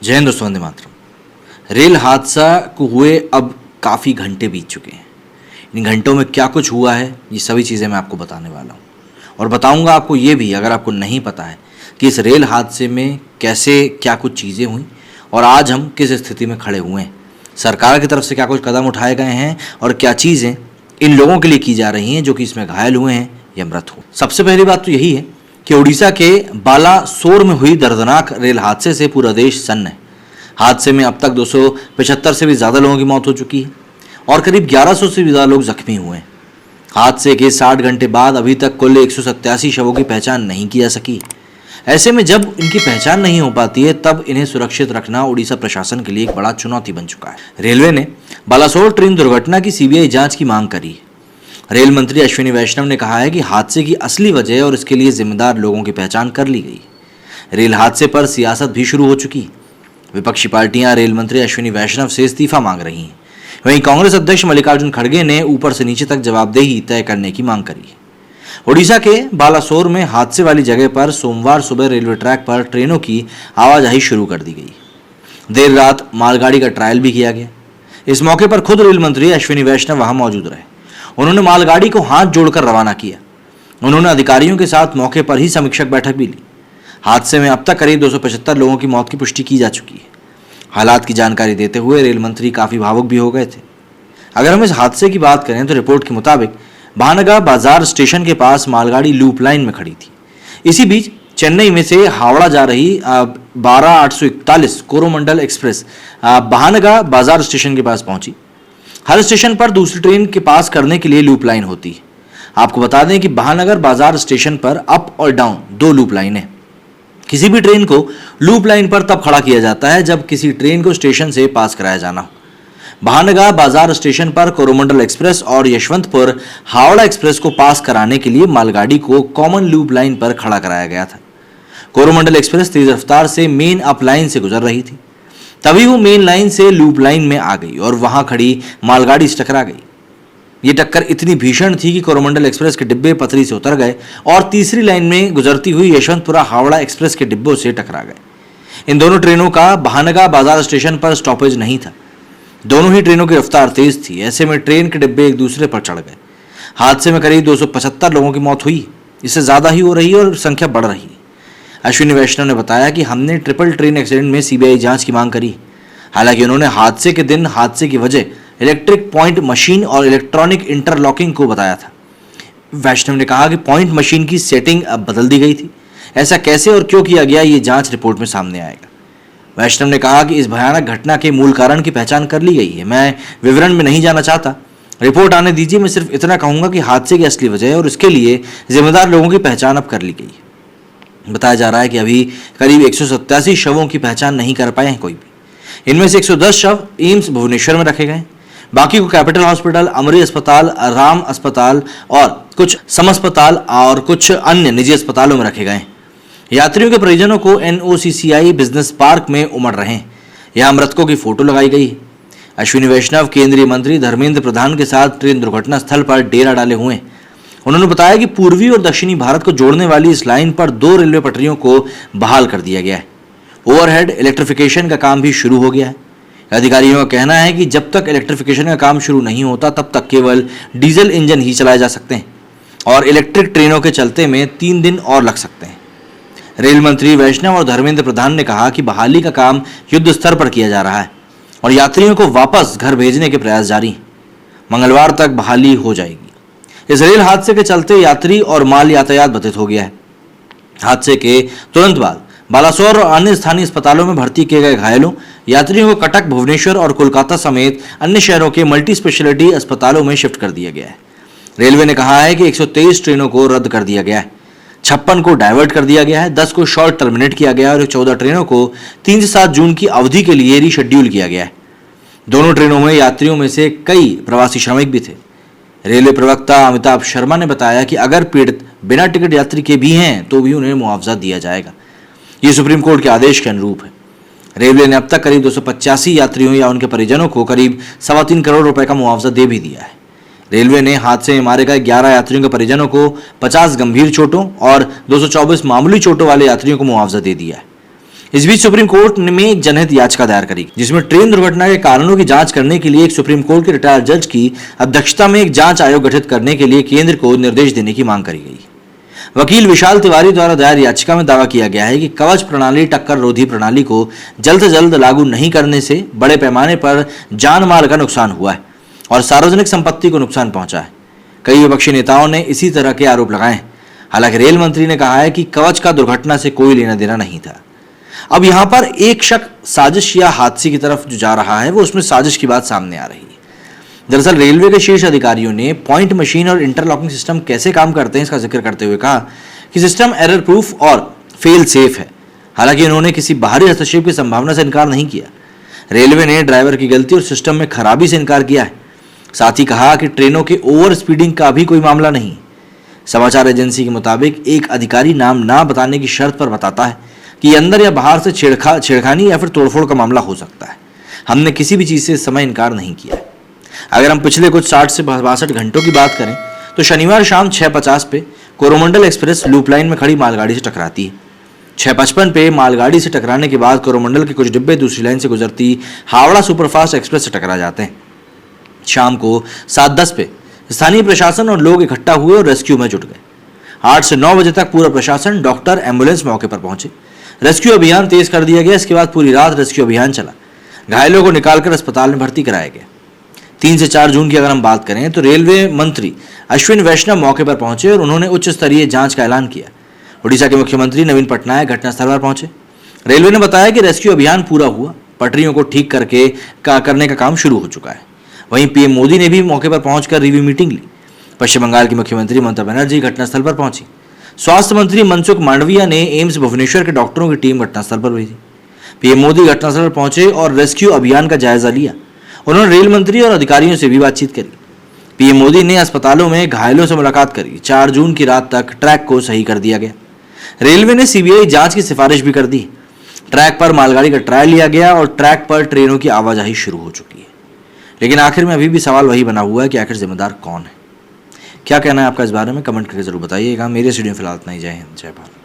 जय हिंद दोस्तों, वंदे मातरम। रेल हादसा को हुए अब काफ़ी घंटे बीत चुके हैं। इन घंटों में क्या कुछ हुआ है, ये सभी चीज़ें मैं आपको बताने वाला हूँ। और बताऊँगा आपको ये भी, अगर आपको नहीं पता है कि इस रेल हादसे में कैसे क्या कुछ चीज़ें हुई और आज हम किस स्थिति में खड़े हुए हैं, सरकार की तरफ से क्या कुछ कदम उठाए गए हैं और क्या चीज़ें इन लोगों के लिए की जा रही हैं जो कि इसमें घायल हुए हैं या मृत हुए। सबसे पहली बात तो यही है कि उड़ीसा के बालासोर में हुई दर्दनाक रेल हादसे से पूरा देश सन्न है। हादसे में अब तक 275 से भी ज़्यादा लोगों की मौत हो चुकी है और करीब 1100 से भी ज़्यादा लोग जख्मी हुए हैं। हादसे के 60 घंटे बाद अभी तक कुल 187 शवों की पहचान नहीं की जा सकी। ऐसे में जब इनकी पहचान नहीं हो पाती है तब इन्हें सुरक्षित रखना उड़ीसा प्रशासन के लिए एक बड़ा चुनौती बन चुका है। रेलवे ने बालासोर ट्रेन दुर्घटना की सीबीआई जांच की मांग करी है। रेल मंत्री अश्विनी वैष्णव ने कहा है कि हादसे की असली वजह और इसके लिए जिम्मेदार लोगों की पहचान कर ली गई। रेल हादसे पर सियासत भी शुरू हो चुकी। विपक्षी पार्टियां रेल मंत्री अश्विनी वैष्णव से इस्तीफा मांग रही हैं। वहीं कांग्रेस अध्यक्ष मल्लिकार्जुन खड़गे ने ऊपर से नीचे तक जवाबदेही तय करने की मांग करी है। ओडिशा के बालासोर में हादसे वाली जगह पर सोमवार सुबह रेलवे ट्रैक पर ट्रेनों की आवाजाही शुरू कर दी गई। देर रात मालगाड़ी का ट्रायल भी किया गया। इस मौके पर खुद रेल मंत्री अश्विनी वैष्णव वहां मौजूद रहे। उन्होंने मालगाड़ी को हाथ जोड़कर रवाना किया। उन्होंने अधिकारियों के साथ मौके पर ही समीक्षक बैठक भी ली। हादसे में अब तक करीब 275 लोगों की मौत की पुष्टि की जा चुकी है। हालात की जानकारी देते हुए रेल मंत्री काफ़ी भावुक भी हो गए थे। अगर हम इस हादसे की बात करें तो रिपोर्ट के मुताबिक भानगा बाजार स्टेशन के पास मालगाड़ी लूप लाइन में खड़ी थी। इसी बीच चेन्नई में से हावड़ा जा रही 12841 कोरोमंडल एक्सप्रेस भानगा बाजार स्टेशन के पास पहुंची। हर स्टेशन पर दूसरी ट्रेन के पास करने के लिए लूप लाइन होती है। आपको बता दें कि भानगर बाजार स्टेशन पर अप और डाउन 2 लूप लाइन है। किसी भी ट्रेन को लूप लाइन पर तब खड़ा किया जाता है जब किसी ट्रेन को स्टेशन से पास कराया जाना हो। भानगा बाजार स्टेशन पर कोरोमंडल एक्सप्रेस और यशवंतपुर हावड़ा एक्सप्रेस को पास कराने के लिए मालगाड़ी को कॉमन लूप लाइन पर खड़ा कराया गया था। कोरोमंडल एक्सप्रेस तेज रफ्तार से मेन अप लाइन से गुजर रही थी। तभी वो मेन लाइन से लूप लाइन में आ गई और वहां खड़ी मालगाड़ी से टकरा गई। ये टक्कर इतनी भीषण थी कि कोरोमंडल एक्सप्रेस के डिब्बे पटरी से उतर गए और तीसरी लाइन में गुजरती हुई यशवंतपुरा हावड़ा एक्सप्रेस के डिब्बों से टकरा गए। इन दोनों ट्रेनों का भानगा बाजार स्टेशन पर स्टॉपेज नहीं था। दोनों ही ट्रेनों की रफ्तार तेज थी। ऐसे में ट्रेन के डिब्बे एक दूसरे पर चढ़ गए। हादसे में करीब 275 लोगों की मौत हुई। इससे ज़्यादा ही हो रही है और संख्या बढ़ रही है। अश्विनी वैष्णव ने बताया कि हमने ट्रिपल ट्रेन एक्सीडेंट में सीबीआई जांच की मांग करी। हालांकि उन्होंने हादसे के दिन हादसे की वजह इलेक्ट्रिक पॉइंट मशीन और इलेक्ट्रॉनिक इंटरलॉकिंग को बताया था। वैष्णव ने कहा कि पॉइंट मशीन की सेटिंग अब बदल दी गई थी। ऐसा कैसे और क्यों किया गया, ये जांच रिपोर्ट में सामने आएगा। वैष्णव ने कहा कि इस भयानक घटना के मूल कारण की पहचान कर ली गई है। मैं विवरण में नहीं जाना चाहता, रिपोर्ट आने दीजिए। मैं सिर्फ इतना कहूंगा कि हादसे की असली वजह और इसके लिए जिम्मेदार लोगों की पहचान अब कर ली गई है। बताया जा रहा है कि अभी करीब 187 शवों की पहचान नहीं कर पाए हैं कोई भी। इनमें से 110 शव एम्स भुवनेश्वर में रखे गए। बाकी को कैपिटल हॉस्पिटल, अमरी अस्पताल, राम अस्पताल और कुछ सम अस्पताल और कुछ अन्य निजी अस्पतालों में रखे गए। यात्रियों के परिजनों को NOCCI बिजनेस पार्क में उमड़ रहे हैं। यहाँ मृतकों की फोटो लगाई गई है। अश्विनी वैष्णव केंद्रीय मंत्री धर्मेंद्र प्रधान के साथ ट्रेन दुर्घटना स्थल पर डेरा डाले हुए हैं। उन्होंने बताया कि पूर्वी और दक्षिणी भारत को जोड़ने वाली इस लाइन पर 2 रेलवे पटरियों को बहाल कर दिया गया है। ओवरहेड इलेक्ट्रिफिकेशन का काम भी शुरू हो गया है। अधिकारियों का कहना है कि जब तक इलेक्ट्रिफिकेशन का काम शुरू नहीं होता तब तक केवल डीजल इंजन ही चलाए जा सकते हैं और इलेक्ट्रिक ट्रेनों के चलते में 3 दिन और लग सकते हैं। रेल मंत्री वैष्णव और धर्मेंद्र प्रधान ने कहा कि बहाली का काम युद्ध स्तर पर किया जा रहा है और यात्रियों को वापस घर भेजने के प्रयास जारी हैं। मंगलवार तक बहाली हो जाएगी। इस रेल हादसे के चलते यात्री और माल यातायात बाधित हो गया है। हादसे के तुरंत बाद बालासोर और अन्य स्थानीय अस्पतालों में भर्ती किए गए घायलों यात्रियों को कटक, भुवनेश्वर और कोलकाता समेत अन्य शहरों के मल्टी स्पेशलिटी अस्पतालों में शिफ्ट कर दिया गया है। रेलवे ने कहा है कि 123 ट्रेनों को रद्द कर दिया गया है, 56 को डाइवर्ट कर दिया गया है, 10 को शॉर्ट टर्मिनेट किया गया है और 14 ट्रेनों को 3 से 7 जून की अवधि के लिए रीशेड्यूल किया गया है। दोनों ट्रेनों में यात्रियों में से कई प्रवासी श्रमिक भी थे। रेलवे प्रवक्ता अमिताभ शर्मा ने बताया कि अगर पीड़ित बिना टिकट यात्री के भी हैं तो भी उन्हें मुआवजा दिया जाएगा। ये सुप्रीम कोर्ट के आदेश के अनुरूप है। रेलवे ने अब तक करीब 285 यात्रियों या उनके परिजनों को करीब 3.25 करोड़ रुपए का मुआवजा दे भी दिया है। रेलवे ने हादसे में मारे गए 11 यात्रियों के परिजनों को 50 गंभीर चोटों और 224 मामूली चोटों वाले यात्रियों को मुआवजा दे दिया है। इस बीच सुप्रीम कोर्ट में एक जनहित याचिका दायर करी जिसमें ट्रेन दुर्घटना के कारणों की जांच करने के लिए एक सुप्रीम कोर्ट के रिटायर्ड जज की अध्यक्षता में एक जांच आयोग गठित करने के लिए केंद्र को निर्देश देने की मांग करी गई। वकील विशाल तिवारी द्वारा दायर याचिका में दावा किया गया है कि कवच प्रणाली टक्कर रोधी प्रणाली को जल्द से जल्द लागू नहीं करने से बड़े पैमाने पर जान माल का नुकसान हुआ है और सार्वजनिक संपत्ति को नुकसान पहुंचा है। कई विपक्षी नेताओं ने इसी तरह के आरोप लगाए हैं। हालांकि रेल मंत्री ने कहा है कि कवच का दुर्घटना से कोई लेना देना नहीं था। अब यहां पर एक शक साजिश या हादसे की तरफ जो जा रहा है वो उसमें साजिश की बात सामने आ रही है। दरअसल रेलवे के शीर्ष अधिकारियों ने पॉइंट मशीन और इंटरलॉकिंग सिस्टम कैसे काम करते हैं इसका जिक्र करते हुए कहा कि सिस्टम एरर प्रूफ और फेल सेफ है। हालांकि उन्होंने किसी बाहरी हस्तक्षेप की संभावना से इनकार नहीं किया। रेलवे ने ड्राइवर की गलती और सिस्टम में खराबी से इनकार किया है। साथ ही कहा कि ट्रेनों के ओवर स्पीडिंग का भी कोई मामला नहीं। समाचार एजेंसी के मुताबिक एक अधिकारी नाम ना बताने की शर्त पर बताता है कि अंदर या बाहर से छेड़खानी या फिर तोड़फोड़ का मामला हो सकता है। हमने किसी भी चीज़ से इस समय इनकार नहीं किया है। अगर हम पिछले कुछ 60 से 62 घंटों की बात करें तो शनिवार शाम 6:50 पे कोरोमंडल एक्सप्रेस लूप लाइन में खड़ी मालगाड़ी से टकराती है। 6:55 पे मालगाड़ी से टकराने के बाद कोरोमंडल के कुछ डिब्बे दूसरी लाइन से गुजरती हावड़ा सुपरफास्ट एक्सप्रेस से टकरा जाते हैं। शाम को 7:10 पे स्थानीय प्रशासन और लोग इकट्ठा हुए और रेस्क्यू में जुट गए। 8 से 9 बजे तक पूरा प्रशासन, डॉक्टर, एम्बुलेंस मौके पर पहुंचे। रेस्क्यू अभियान तेज कर दिया गया। इसके बाद पूरी रात रेस्क्यू अभियान चला। घायलों को निकालकर अस्पताल में भर्ती कराया गया। 3 से 4 जून की अगर हम बात करें तो रेलवे मंत्री अश्विन वैष्णव मौके पर पहुंचे और उन्होंने उच्च स्तरीय जांच का ऐलान किया। उड़ीसा के मुख्यमंत्री नवीन पटनायक घटनास्थल पर पहुंचे। रेलवे ने बताया कि रेस्क्यू अभियान पूरा हुआ, पटरियों को ठीक करने का काम शुरू हो चुका है। वहीं पीएम मोदी ने भी मौके पर पहुंचकर रिव्यू मीटिंग ली। पश्चिम बंगाल की मुख्यमंत्री ममता बनर्जी घटनास्थल पर पहुंची। स्वास्थ्य मंत्री मनसुख मांडविया ने एम्स भुवनेश्वर के डॉक्टरों की टीम घटनास्थल पर भेजी। पीएम मोदी घटनास्थल पर पहुंचे और रेस्क्यू अभियान का जायजा लिया। उन्होंने रेल मंत्री और अधिकारियों से भी बातचीत करी। पीएम मोदी ने अस्पतालों में घायलों से मुलाकात करी। 4 जून की रात तक ट्रैक को सही कर दिया गया। रेलवे ने सीबीआई जांच की सिफारिश भी कर दी। ट्रैक पर मालगाड़ी का ट्रायल लिया गया और ट्रैक पर ट्रेनों की आवाजाही शुरू हो चुकी है। लेकिन आखिर में अभी भी सवाल वही बना हुआ है कि आखिर जिम्मेदार कौन है। क्या कहना है आपका इस बारे में कमेंट करके जरूर बताइएगा। मेरे स्टूडियो फिलहाल इतना ही। जय हिंद, जय भारत।